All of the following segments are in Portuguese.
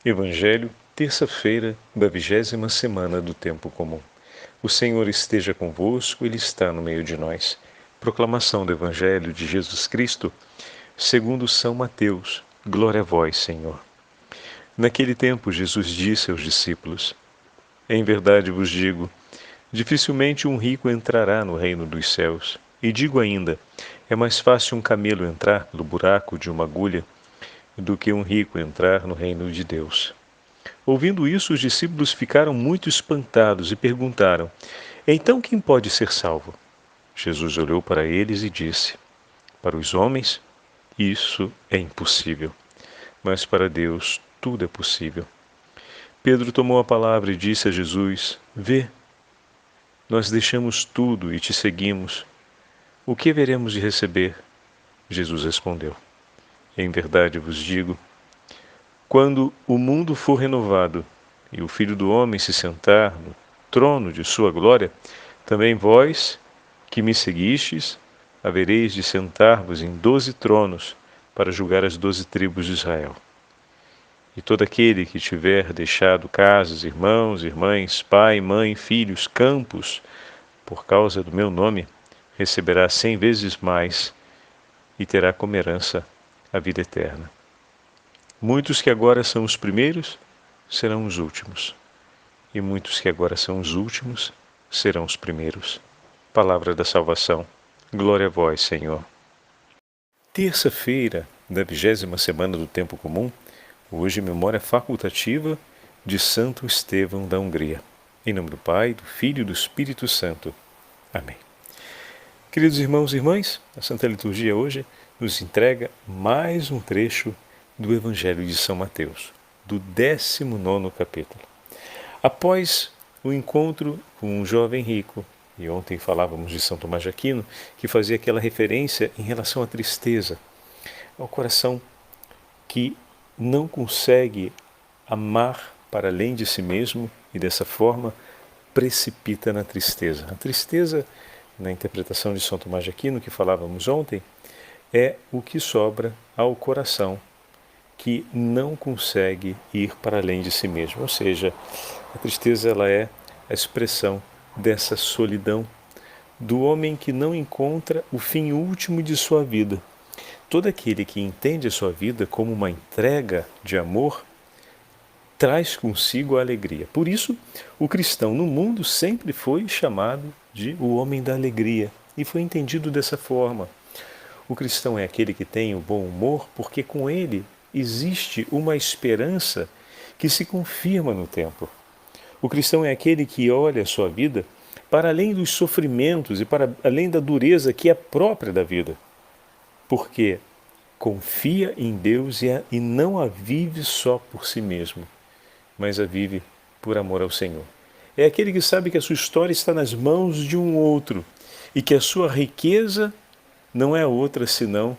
Evangelho, terça-feira da 20ª semana do Tempo Comum. O Senhor esteja convosco, Ele está no meio de nós. Proclamação do Evangelho de Jesus Cristo, segundo São Mateus. Glória a vós, Senhor. Naquele tempo, Jesus disse aos discípulos: Em verdade vos digo, dificilmente um rico entrará no reino dos céus. E digo ainda, é mais fácil um camelo entrar pelo buraco de uma agulha do que um rico entrar no reino de Deus. Ouvindo isso, os discípulos ficaram muito espantados e perguntaram: Então quem pode ser salvo? Jesus olhou para eles e disse: Para os homens, isso é impossível, mas para Deus tudo é possível. Pedro tomou a palavra e disse a Jesus: Vê, nós deixamos tudo e te seguimos. O que veremos de receber? Jesus respondeu: Em verdade vos digo, quando o mundo for renovado e o Filho do Homem se sentar no trono de sua glória, também vós, que me seguistes, havereis de sentar-vos em 12 tronos para julgar as 12 tribos de Israel. E todo aquele que tiver deixado casas, irmãos, irmãs, pai, mãe, filhos, campos, por causa do meu nome, receberá 100 vezes mais e terá como herança a vida eterna. Muitos que agora são os primeiros serão os últimos, e muitos que agora são os últimos serão os primeiros. Palavra da salvação. Glória a vós, Senhor. Terça-feira da 20ª semana do Tempo Comum, hoje memória facultativa de Santo Estevão da Hungria. Em nome do Pai, do Filho e do Espírito Santo. Amém. Queridos irmãos e irmãs, a Santa Liturgia hoje nos entrega mais um trecho do Evangelho de São Mateus, do 19º capítulo. Após o encontro com um jovem rico, e ontem falávamos de São Tomás de Aquino, que fazia aquela referência em relação à tristeza, ao coração que não consegue amar para além de si mesmo e dessa forma precipita na tristeza. A tristeza, na interpretação de São Tomás de Aquino, que falávamos ontem, é o que sobra ao coração que não consegue ir para além de si mesmo. Ou seja, a tristeza ela é a expressão dessa solidão, do homem que não encontra o fim último de sua vida. Todo aquele que entende a sua vida como uma entrega de amor traz consigo a alegria. Por isso, o cristão no mundo sempre foi chamado de o homem da alegria e foi entendido dessa forma. O cristão é aquele que tem o bom humor porque com ele existe uma esperança que se confirma no tempo. O cristão é aquele que olha a sua vida para além dos sofrimentos e para além da dureza que é própria da vida, porque confia em Deus e não a vive só por si mesmo, mas a vive por amor ao Senhor. É aquele que sabe que a sua história está nas mãos de um outro e que a sua riqueza não é outra senão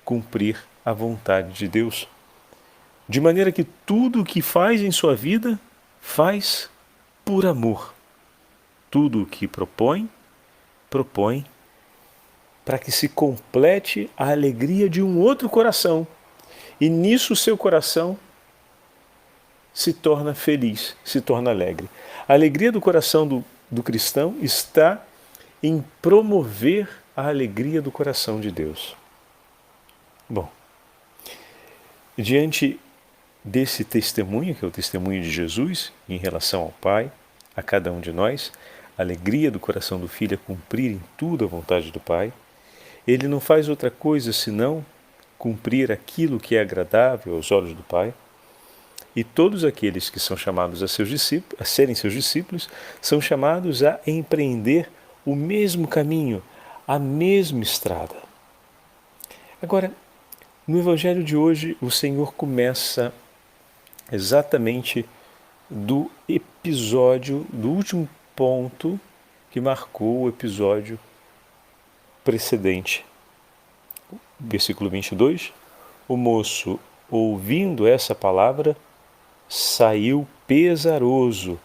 cumprir a vontade de Deus. De maneira que tudo o que faz em sua vida, faz por amor. Tudo o que propõe para que se complete a alegria de um outro coração. E nisso o seu coração se torna feliz, se torna alegre. A alegria do coração do cristão está em promover a alegria do coração de Deus. Bom, diante desse testemunho, que é o testemunho de Jesus em relação ao Pai, a cada um de nós, a alegria do coração do Filho é cumprir em tudo a vontade do Pai. Ele não faz outra coisa senão cumprir aquilo que é agradável aos olhos do Pai. E todos aqueles que são chamados a serem seus discípulos, são chamados a empreender o mesmo caminho, a mesma estrada. Agora, no Evangelho de hoje, o Senhor começa exatamente do episódio, do último ponto que marcou o episódio precedente. Versículo 22, o moço, ouvindo essa palavra, saiu pesaroso,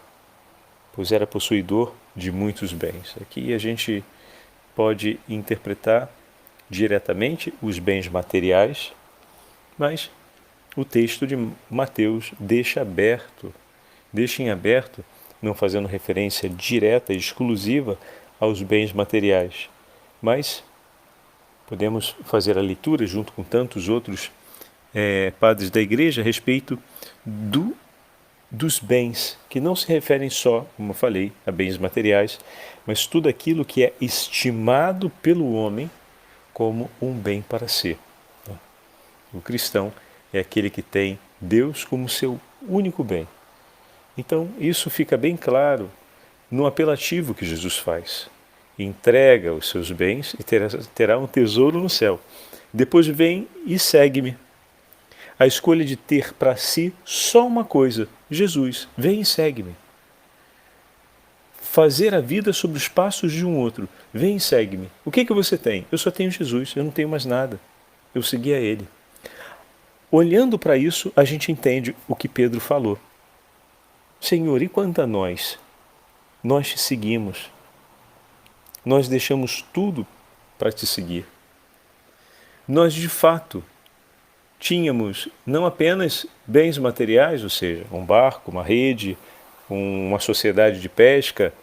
pois era possuidor de muitos bens. Aqui a gente pode interpretar diretamente os bens materiais, mas o texto de Mateus deixa em aberto, não fazendo referência direta e exclusiva aos bens materiais, mas podemos fazer a leitura junto com tantos outros padres da Igreja a respeito dos bens, que não se referem só, como eu falei, a bens materiais, mas tudo aquilo que é estimado pelo homem como um bem para si. O cristão é aquele que tem Deus como seu único bem. Então, isso fica bem claro no apelativo que Jesus faz. Entrega os seus bens e terá um tesouro no céu. Depois vem e segue-me. A escolha de ter para si só uma coisa: Jesus, vem e segue-me. Fazer a vida sobre os passos de um outro: vem e segue-me. O que você tem? Eu só tenho Jesus, eu não tenho mais nada. Eu segui a Ele. Olhando para isso, a gente entende o que Pedro falou. Senhor, e quanto a nós? Nós te seguimos. Nós deixamos tudo para te seguir. Nós, de fato, tínhamos não apenas bens materiais, ou seja, um barco, uma rede, uma sociedade de pesca,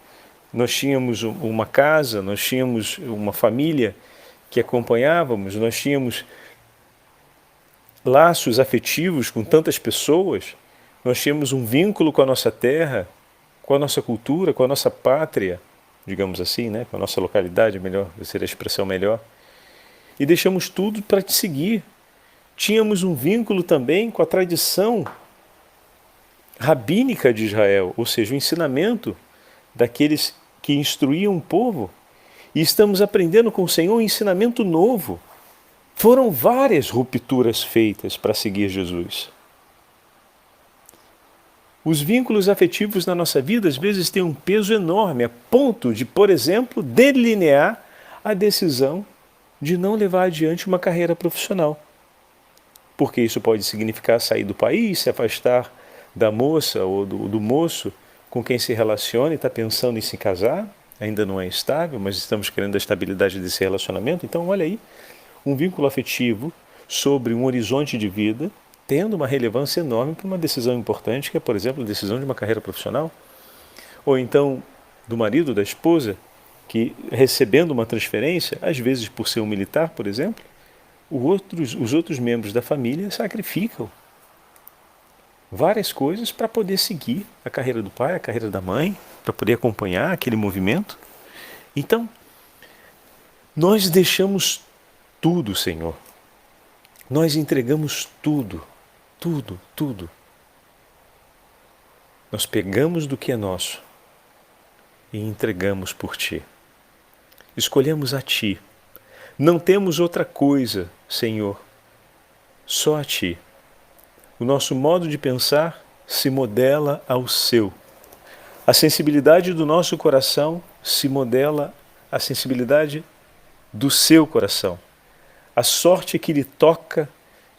nós tínhamos uma casa, nós tínhamos uma família que acompanhávamos, nós tínhamos laços afetivos com tantas pessoas, nós tínhamos um vínculo com a nossa terra, com a nossa cultura, com a nossa pátria, digamos assim, né? Com a nossa localidade, melhor, seria a expressão melhor, e deixamos tudo para te seguir. Tínhamos um vínculo também com a tradição rabínica de Israel, ou seja, o ensinamento daqueles que instruíam o povo, e estamos aprendendo com o Senhor um ensinamento novo. Foram várias rupturas feitas para seguir Jesus. Os vínculos afetivos na nossa vida às vezes têm um peso enorme, a ponto de, por exemplo, delinear a decisão de não levar adiante uma carreira profissional. Porque isso pode significar sair do país, se afastar da moça ou do moço com quem se relaciona e está pensando em se casar, ainda não é estável, mas estamos querendo a estabilidade desse relacionamento. Então, olha aí, um vínculo afetivo sobre um horizonte de vida, tendo uma relevância enorme para uma decisão importante, que é, por exemplo, a decisão de uma carreira profissional. Ou então, do marido, da esposa, que recebendo uma transferência, às vezes por ser um militar, por exemplo, os outros membros da família sacrificam várias coisas para poder seguir a carreira do pai, a carreira da mãe, para poder acompanhar aquele movimento. Então, nós deixamos tudo, Senhor. Nós entregamos tudo, tudo, tudo. Nós pegamos do que é nosso e entregamos por Ti. Escolhemos a Ti. Não temos outra coisa, Senhor, só a Ti. O nosso modo de pensar se modela ao Seu. A sensibilidade do nosso coração se modela à sensibilidade do Seu coração. A sorte que lhe toca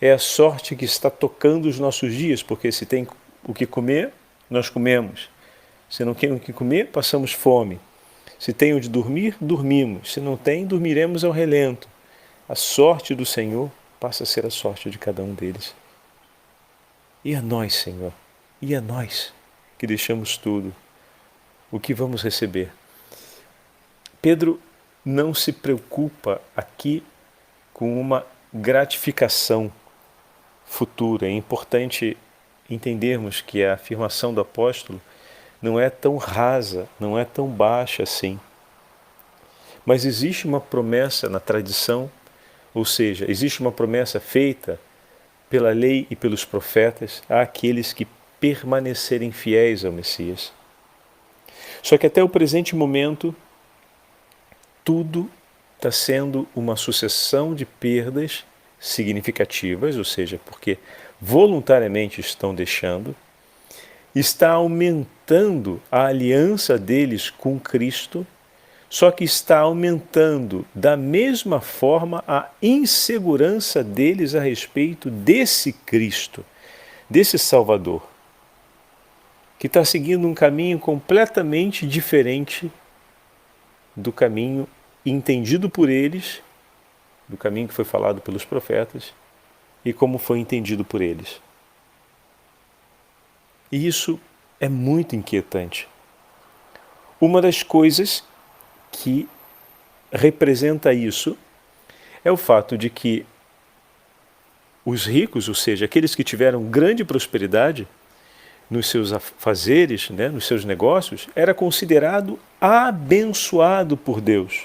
é a sorte que está tocando os nossos dias, porque se tem o que comer, nós comemos. Se não tem o que comer, passamos fome. Se tem onde dormir, dormimos. Se não tem, dormiremos ao relento. A sorte do Senhor passa a ser a sorte de cada um deles. E a nós, Senhor? E a nós que deixamos tudo? O que vamos receber? Pedro não se preocupa aqui com uma gratificação futura. É importante entendermos que a afirmação do apóstolo não é tão rasa, não é tão baixa assim. Mas existe uma promessa na tradição, ou seja, existe uma promessa feita pela lei e pelos profetas àqueles que permanecerem fiéis ao Messias. Só que até o presente momento, tudo está sendo uma sucessão de perdas significativas, ou seja, porque voluntariamente estão deixando, está aumentando a aliança deles com Cristo, só que está aumentando da mesma forma a insegurança deles a respeito desse Cristo, desse Salvador, que está seguindo um caminho completamente diferente do caminho entendido por eles, do caminho que foi falado pelos profetas, e como foi entendido por eles. E isso é muito inquietante. Uma das coisas que representa isso é o fato de que os ricos, ou seja, aqueles que tiveram grande prosperidade nos seus afazeres, né, nos seus negócios, era considerado abençoado por Deus.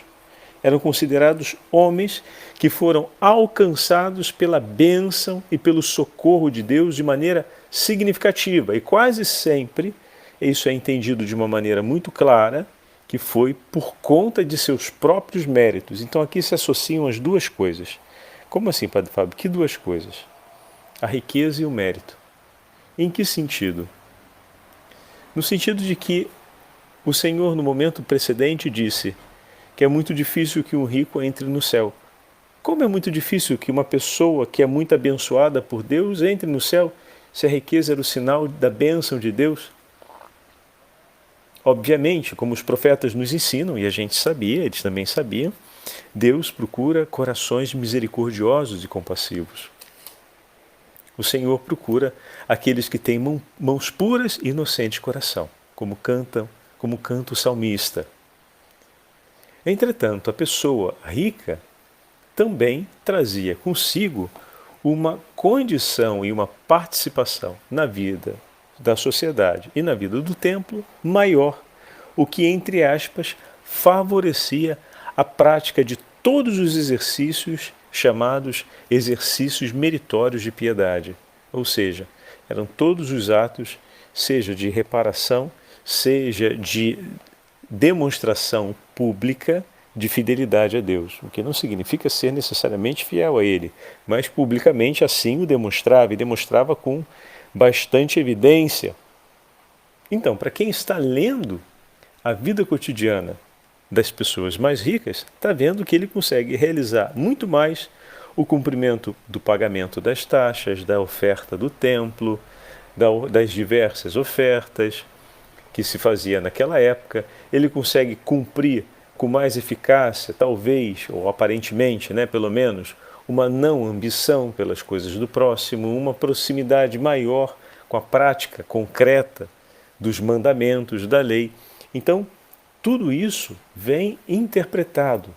Eram considerados homens que foram alcançados pela bênção e pelo socorro de Deus de maneira significativa. E quase sempre isso é entendido de uma maneira muito clara, que foi por conta de seus próprios méritos. Então aqui se associam as duas coisas. Como assim, Padre Fábio? Que duas coisas? A riqueza e o mérito. Em que sentido? No sentido de que o Senhor, no momento precedente, disse que é muito difícil que um rico entre no céu. Como é muito difícil que uma pessoa que é muito abençoada por Deus entre no céu, se a riqueza era o sinal da bênção de Deus? Obviamente, como os profetas nos ensinam, e a gente sabia, eles também sabiam, Deus procura corações misericordiosos e compassivos. O Senhor procura aqueles que têm mãos puras e inocente de coração, como canta o salmista. Entretanto, a pessoa rica também trazia consigo uma condição e uma participação na vida da sociedade e na vida do templo maior, o que, entre aspas, favorecia a prática de todos os exercícios chamados exercícios meritórios de piedade, ou seja, eram todos os atos, seja de reparação, seja de demonstração pública de fidelidade a Deus, o que não significa ser necessariamente fiel a Ele, mas publicamente assim o demonstrava, e demonstrava com bastante evidência. Então, para quem está lendo a vida cotidiana das pessoas mais ricas, está vendo que ele consegue realizar muito mais o cumprimento do pagamento das taxas, da oferta do templo, das diversas ofertas que se fazia naquela época. Ele consegue cumprir com mais eficácia, talvez, ou aparentemente, né, pelo menos, uma não ambição pelas coisas do próximo, uma proximidade maior com a prática concreta dos mandamentos da lei. Então, tudo isso vem interpretado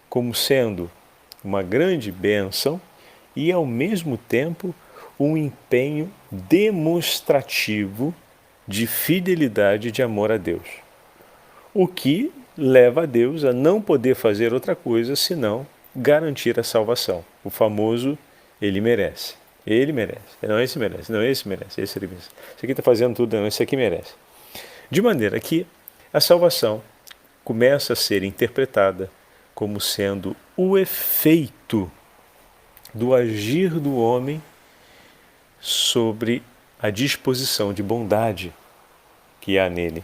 como sendo uma grande bênção e, ao mesmo tempo, um empenho demonstrativo de fidelidade e de amor a Deus. O que leva a Deus a não poder fazer outra coisa senão garantir a salvação. O famoso ele merece. Ele merece. Não, esse merece. Não, esse merece. Esse ele merece. Esse aqui está fazendo tudo. Não, esse aqui merece. De maneira que a salvação começa a ser interpretada como sendo o efeito do agir do homem sobre a disposição de bondade que há nele,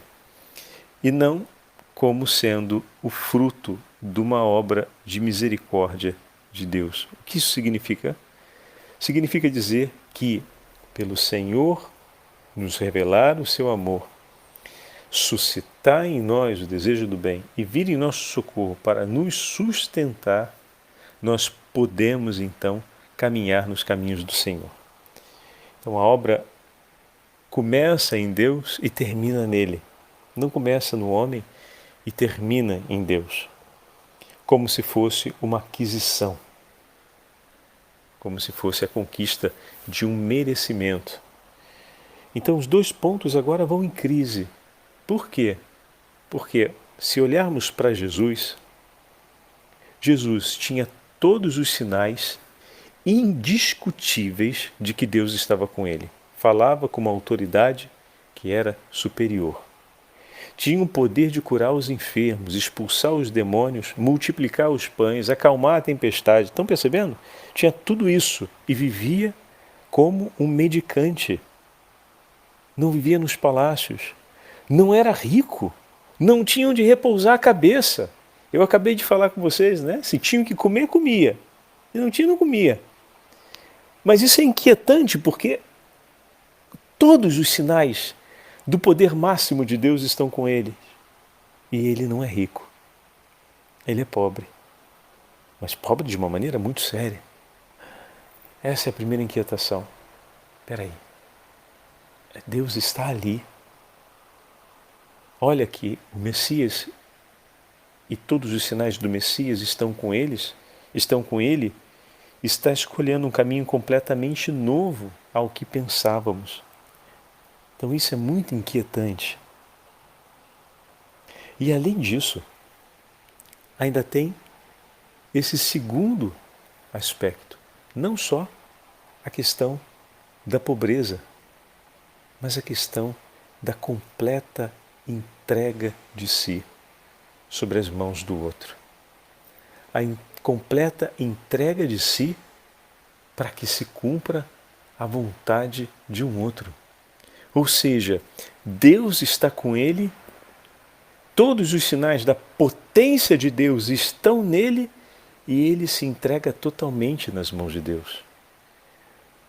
e não como sendo o fruto de uma obra de misericórdia de Deus. O que isso significa? Significa dizer que, pelo Senhor nos revelar o seu amor, suscitar em nós o desejo do bem e vir em nosso socorro para nos sustentar, nós podemos então caminhar nos caminhos do Senhor. Então a obra começa em Deus e termina nele. Não começa no homem e termina em Deus. Como se fosse uma aquisição. Como se fosse a conquista de um merecimento. Então os dois pontos agora vão em crise. Por quê? Porque se olharmos para Jesus, Jesus tinha todos os sinais indiscutíveis de que Deus estava com ele. Falava com uma autoridade que era superior. Tinha o poder de curar os enfermos, expulsar os demônios, multiplicar os pães, acalmar a tempestade. Estão percebendo? Tinha tudo isso e vivia como um mendicante. Não vivia nos palácios. Não era rico. Não tinha onde repousar a cabeça. Eu acabei de falar com vocês, né? Se tinham que comer, comia. Se não tinha, não comia. Mas isso é inquietante porque todos os sinais do poder máximo de Deus estão com ele. E ele não é rico. Ele é pobre. Mas pobre de uma maneira muito séria. Essa é a primeira inquietação. Espera aí, Deus está ali. Olha que o Messias e todos os sinais do Messias estão com ele, está escolhendo um caminho completamente novo ao que pensávamos. Então isso é muito inquietante. E além disso, ainda tem esse segundo aspecto, não só a questão da pobreza, mas a questão da completa entrega de si sobre as mãos do outro. A completa entrega de si para que se cumpra a vontade de um outro. Ou seja, Deus está com ele, todos os sinais da potência de Deus estão nele e ele se entrega totalmente nas mãos de Deus.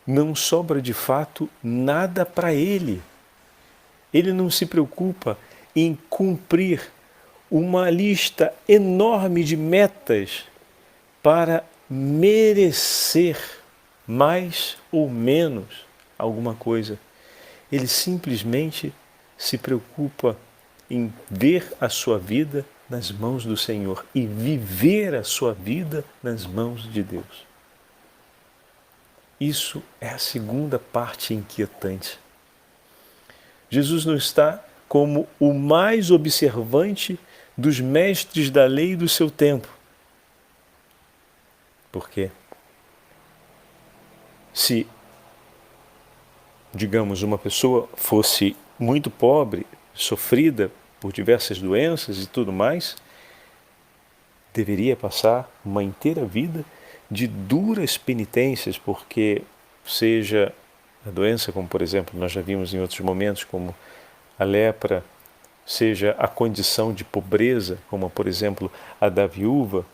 Não sobra de fato nada para ele. Ele não se preocupa em cumprir uma lista enorme de metas para merecer mais ou menos alguma coisa. Ele simplesmente se preocupa em ver a sua vida nas mãos do Senhor e viver a sua vida nas mãos de Deus. Isso é a segunda parte inquietante. Jesus não está como o mais observante dos mestres da lei do seu tempo. Por quê? Se, digamos, uma pessoa fosse muito pobre, sofrida por diversas doenças e tudo mais, deveria passar uma inteira vida de duras penitências, porque seja a doença, como por exemplo nós já vimos em outros momentos, como a lepra, seja a condição de pobreza, como por exemplo a da viúva,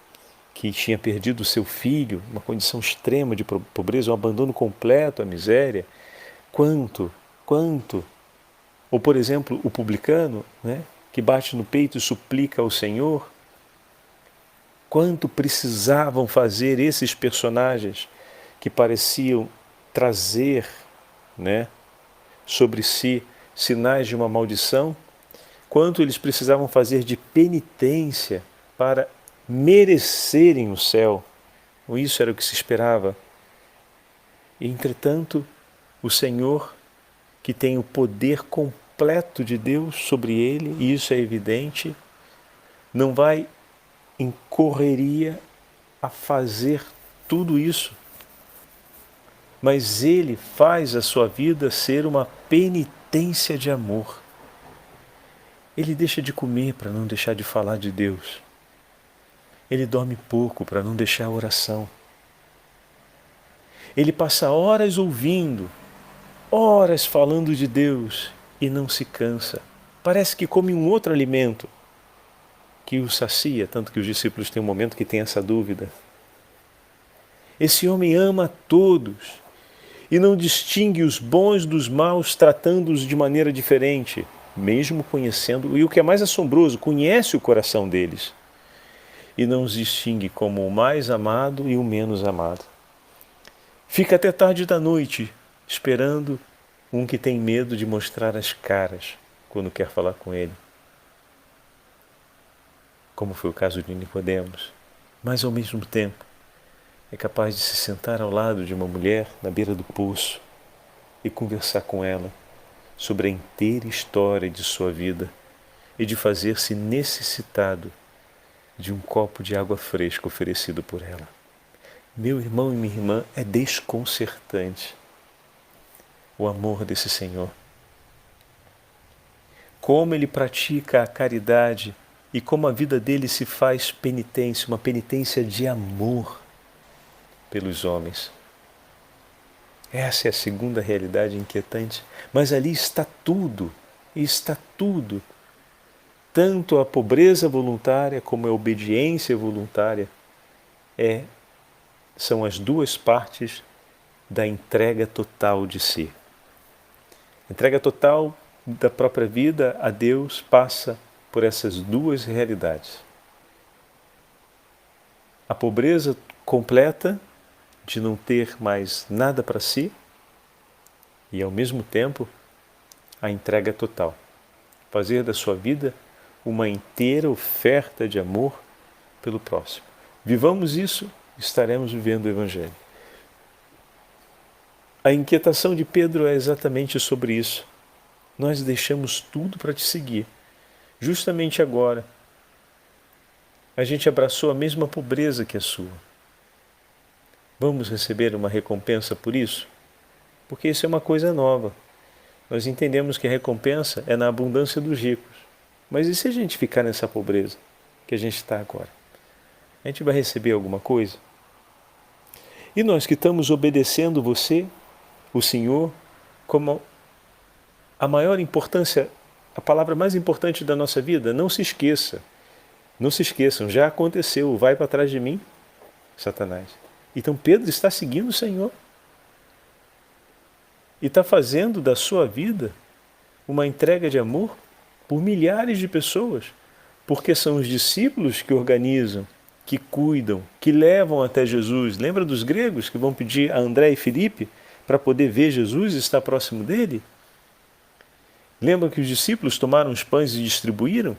que tinha perdido seu filho, uma condição extrema de pobreza, um abandono completo à miséria. Quanto? Ou por exemplo o publicano, né, que bate no peito e suplica ao Senhor. Quanto precisavam fazer esses personagens que pareciam trazer, né, sobre si sinais de uma maldição? Quanto eles precisavam fazer de penitência para merecerem o céu? Isso era o que se esperava. E, entretanto, o Senhor, que tem o poder completo de Deus sobre ele, e isso é evidente, não vai em correria a fazer tudo isso. Mas ele faz a sua vida ser uma penitência de amor. Ele deixa de comer para não deixar de falar de Deus. Ele dorme pouco para não deixar a oração. Ele passa horas ouvindo, horas falando de Deus e não se cansa. Parece que come um outro alimento que o sacia, tanto que os discípulos têm um momento que tem essa dúvida. Esse homem ama a todos e não distingue os bons dos maus, tratando-os de maneira diferente, mesmo conhecendo, e o que é mais assombroso, conhece o coração deles e não os distingue como o mais amado e o menos amado. Fica até tarde da noite esperando um que tem medo de mostrar as caras quando quer falar com ele, como foi o caso de Nicodemos, mas ao mesmo tempo é capaz de se sentar ao lado de uma mulher na beira do poço e conversar com ela sobre a inteira história de sua vida e de fazer-se necessitado de um copo de água fresca oferecido por ela. Meu irmão e minha irmã, é desconcertante o amor desse Senhor. Como ele pratica a caridade e como a vida dele se faz penitência, uma penitência de amor pelos homens. Essa é a segunda realidade inquietante. Mas ali está tudo, tanto a pobreza voluntária como a obediência voluntária são as duas partes da entrega total de si. A entrega total da própria vida a Deus passa por essas duas realidades. A pobreza completa de não ter mais nada para si e, ao mesmo tempo, a entrega total. Fazer da sua vida uma inteira oferta de amor pelo próximo. Vivamos isso, estaremos vivendo o Evangelho. A inquietação de Pedro é exatamente sobre isso. Nós deixamos tudo para te seguir. Justamente agora, a gente abraçou a mesma pobreza que a sua. Vamos receber uma recompensa por isso? Porque isso é uma coisa nova. Nós entendemos que a recompensa é na abundância dos ricos. Mas e se a gente ficar nessa pobreza que a gente está agora? A gente vai receber alguma coisa? E nós que estamos obedecendo você, o Senhor, como a maior importância, a palavra mais importante da nossa vida, não se esqueça. Não se esqueçam, já aconteceu, vai para trás de mim, Satanás. Então Pedro está seguindo o Senhor. E está fazendo da sua vida uma entrega de amor por milhares de pessoas. Porque são os discípulos que organizam, que cuidam, que levam até Jesus. Lembra dos gregos que vão pedir a André e Filipe para poder ver Jesus e estar próximo dele? Lembra que os discípulos tomaram os pães e distribuíram?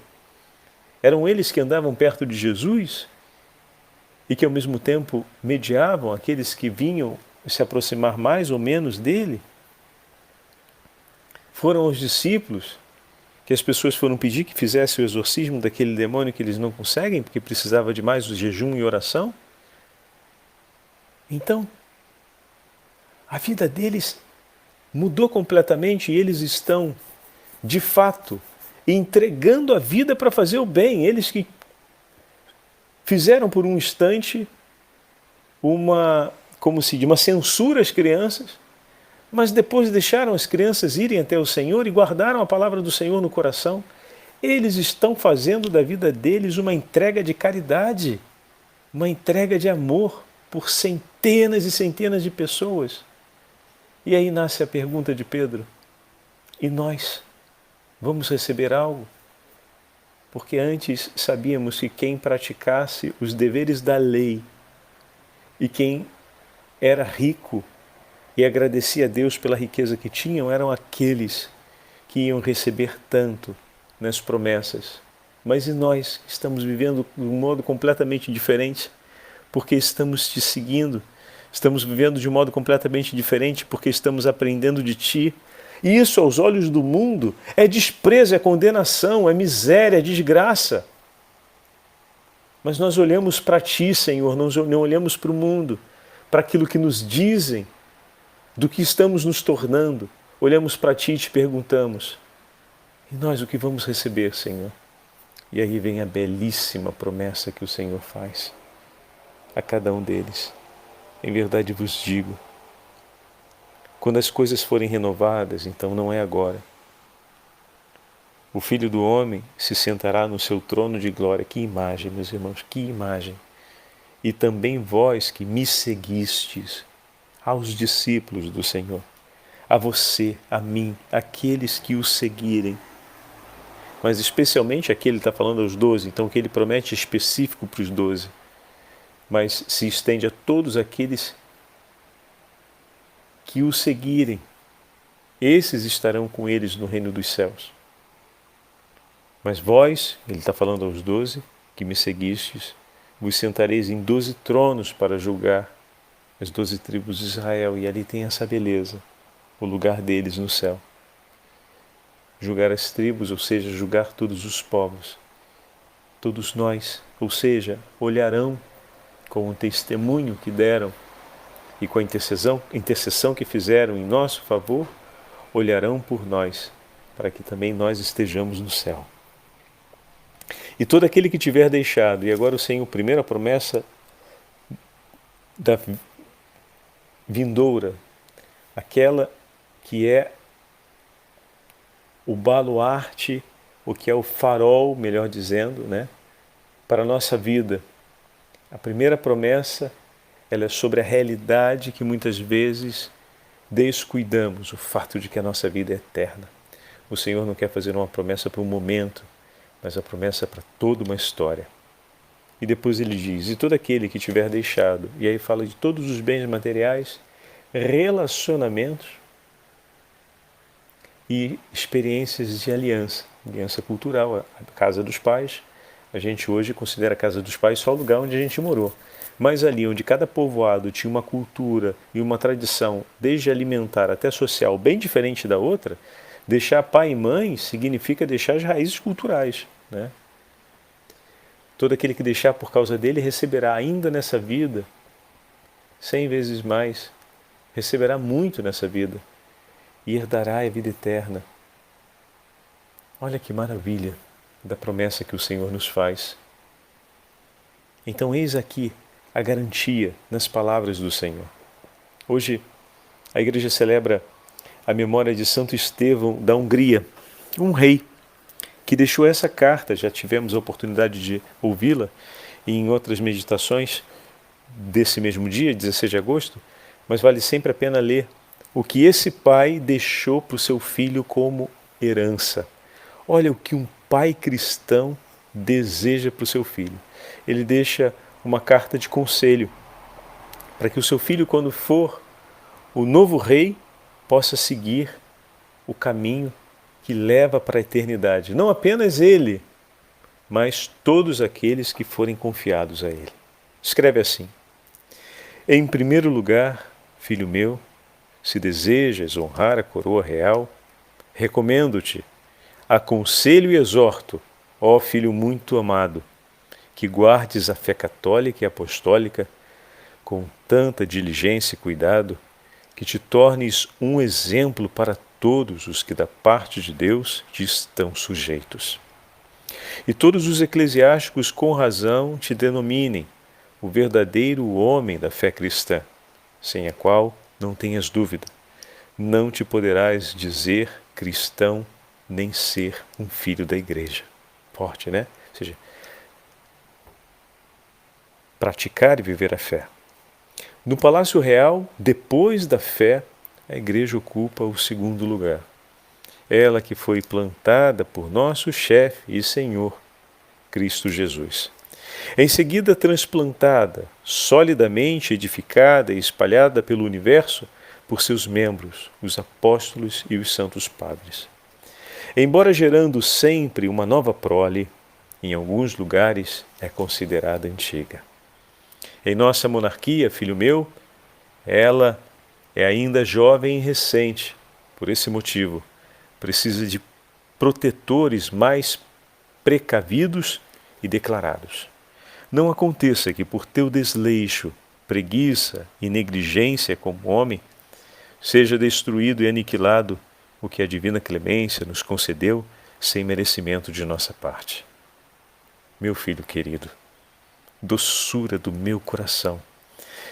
Eram eles que andavam perto de Jesus e que ao mesmo tempo mediavam aqueles que vinham se aproximar mais ou menos dele. Foram os discípulos que as pessoas foram pedir que fizesse o exorcismo daquele demônio que eles não conseguem porque precisava de mais o jejum e oração. Então, a vida deles mudou completamente e eles estão, de fato, entregando a vida para fazer o bem. Eles que fizeram por um instante uma censura às crianças, mas depois deixaram as crianças irem até o Senhor e guardaram a palavra do Senhor no coração. Eles estão fazendo da vida deles uma entrega de caridade, uma entrega de amor por centenas e centenas de pessoas. E aí nasce a pergunta de Pedro: e nós? Vamos receber algo? Porque antes sabíamos que quem praticasse os deveres da lei e quem era rico e agradecia a Deus pela riqueza que tinham eram aqueles que iam receber tanto nas promessas. Mas e nós que estamos vivendo de um modo completamente diferente porque estamos te seguindo? Estamos vivendo de um modo completamente diferente porque estamos aprendendo de ti. E isso, aos olhos do mundo, é desprezo, é condenação, é miséria, é desgraça. Mas nós olhamos para ti, Senhor, não olhamos para o mundo, para aquilo que nos dizem, do que estamos nos tornando. Olhamos para ti e te perguntamos: e nós o que vamos receber, Senhor? E aí vem a belíssima promessa que o Senhor faz a cada um deles. Em verdade vos digo, quando as coisas forem renovadas, então não é agora. O Filho do Homem se sentará no seu trono de glória. Que imagem, meus irmãos, que imagem! E também vós que me seguistes, aos discípulos do Senhor, a você, a mim, aqueles que o seguirem, mas especialmente aqui ele está falando aos 12, então o que ele promete é específico para os 12, mas se estende a todos aqueles que o seguirem. Esses estarão com eles no reino dos céus. Mas vós, ele está falando aos 12, que me seguistes, vos sentareis em 12 tronos para julgar as 12 tribos de Israel, e ali tem essa beleza, o lugar deles no céu. Julgar as tribos, ou seja, julgar todos os povos, todos nós, ou seja, olharão com o testemunho que deram e com a intercessão que fizeram em nosso favor, olharão por nós, para que também nós estejamos no céu. E todo aquele que tiver deixado, e agora o Senhor, primeira promessa da vindoura, aquela que é o baluarte, o que é o farol, melhor dizendo, né, para a nossa vida. A primeira promessa, ela é sobre a realidade que muitas vezes descuidamos, o fato de que a nossa vida é eterna. O Senhor não quer fazer uma promessa para um momento, mas a promessa é para toda uma história. E depois ele diz, e todo aquele que tiver deixado, e aí fala de todos os bens materiais, relacionamentos e experiências de aliança, aliança cultural, a casa dos pais. A gente hoje considera a casa dos pais só o lugar onde a gente morou. Mas ali onde cada povoado tinha uma cultura e uma tradição, desde alimentar até social, bem diferente da outra, deixar pai e mãe significa deixar as raízes culturais, né? Todo aquele que deixar por causa dele receberá ainda nessa vida 100 vezes mais, receberá muito nessa vida e herdará a vida eterna. Olha que maravilha da promessa que o Senhor nos faz. Então eis aqui a garantia nas palavras do Senhor. Hoje a igreja celebra a memória de Santo Estevão da Hungria, um rei que deixou essa carta. Já tivemos a oportunidade de ouvi-la em outras meditações desse mesmo dia, 16 de agosto, mas vale sempre a pena ler o que esse pai deixou para o seu filho como herança. Olha o que um pai cristão deseja para o seu filho. Ele deixa uma carta de conselho para que o seu filho, quando for o novo rei, possa seguir o caminho que leva para a eternidade. Não apenas ele, mas todos aqueles que forem confiados a ele. Escreve assim: em primeiro lugar, filho meu, se desejas honrar a coroa real, recomendo-te, aconselho e exorto, ó filho muito amado, que guardes a fé católica e apostólica com tanta diligência e cuidado, que te tornes um exemplo para todos os que da parte de Deus te estão sujeitos. E todos os eclesiásticos com razão te denominem o verdadeiro homem da fé cristã, sem a qual, não tenhas dúvida, não te poderás dizer cristão nem ser um filho da igreja. Forte, né? Ou seja, praticar e viver a fé. No Palácio Real, depois da fé, a igreja ocupa o segundo lugar. Ela que foi plantada por nosso chefe e Senhor, Cristo Jesus. Em seguida, transplantada, solidamente edificada e espalhada pelo universo por seus membros, os apóstolos e os santos padres. Embora gerando sempre uma nova prole, em alguns lugares é considerada antiga. Em nossa monarquia, filho meu, ela é ainda jovem e recente. Por esse motivo, precisa de protetores mais precavidos e declarados. Não aconteça que por teu desleixo, preguiça e negligência como homem, seja destruído e aniquilado o que a divina clemência nos concedeu sem merecimento de nossa parte. Meu filho querido, doçura do meu coração,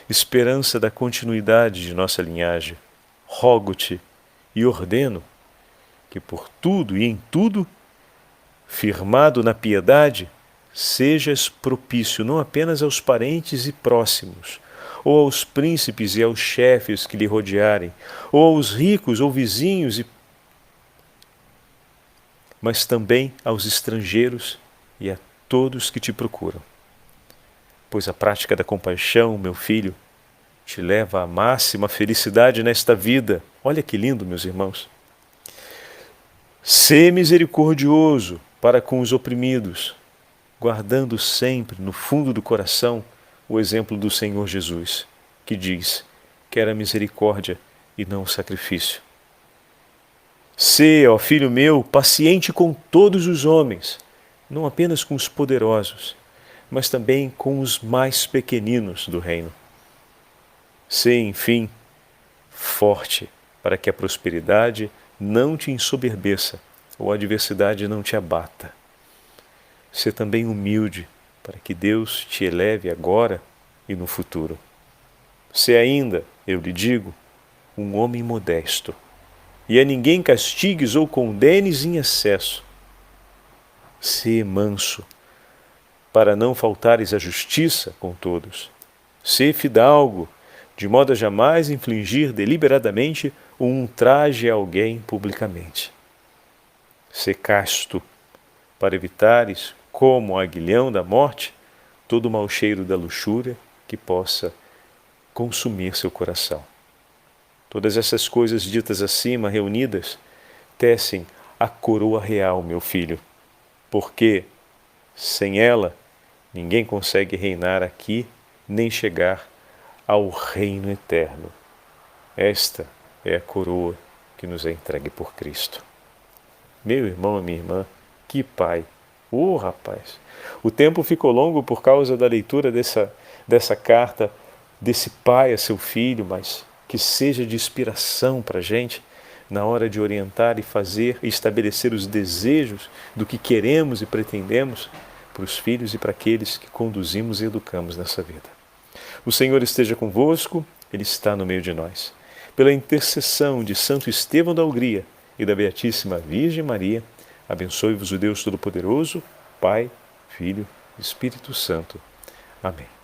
esperança da continuidade de nossa linhagem, rogo-te e ordeno que por tudo e em tudo, firmado na piedade, sejas propício não apenas aos parentes e próximos, ou aos príncipes e aos chefes que lhe rodearem, ou aos ricos ou vizinhos, mas também aos estrangeiros e a todos que te procuram. Pois a prática da compaixão, meu filho, te leva à máxima felicidade nesta vida. Olha que lindo, meus irmãos. Sê misericordioso para com os oprimidos, guardando sempre no fundo do coração o exemplo do Senhor Jesus, que diz: quero a misericórdia e não o sacrifício. Sê, ó filho meu, paciente com todos os homens, não apenas com os poderosos, mas também com os mais pequeninos do reino. Sê, enfim, forte para que a prosperidade não te ensoberbeça ou a adversidade não te abata. Sê também humilde para que Deus te eleve agora e no futuro. Sê ainda, eu lhe digo, um homem modesto, e a ninguém castigues ou condenes em excesso. Sê manso, para não faltares à justiça com todos. Sê fidalgo, de modo a jamais infligir deliberadamente um ultraje a alguém publicamente. Sê casto, para evitares, como o aguilhão da morte, todo o mau cheiro da luxúria que possa consumir seu coração. Todas essas coisas ditas acima, reunidas, tecem a coroa real, meu filho, porque sem ela ninguém consegue reinar aqui nem chegar ao reino eterno. Esta é a coroa que nos é entregue por Cristo. Meu irmão e minha irmã, que pai! Rapaz! O tempo ficou longo por causa da leitura dessa carta desse pai a seu filho, mas que seja de inspiração para a gente na hora de orientar e fazer e estabelecer os desejos do que queremos e pretendemos para os filhos e para aqueles que conduzimos e educamos nessa vida. O Senhor esteja convosco, Ele está no meio de nós. Pela intercessão de Santo Estevão da Hungria e da Beatíssima Virgem Maria, abençoe-vos o Deus Todo-Poderoso, Pai, Filho e Espírito Santo. Amém.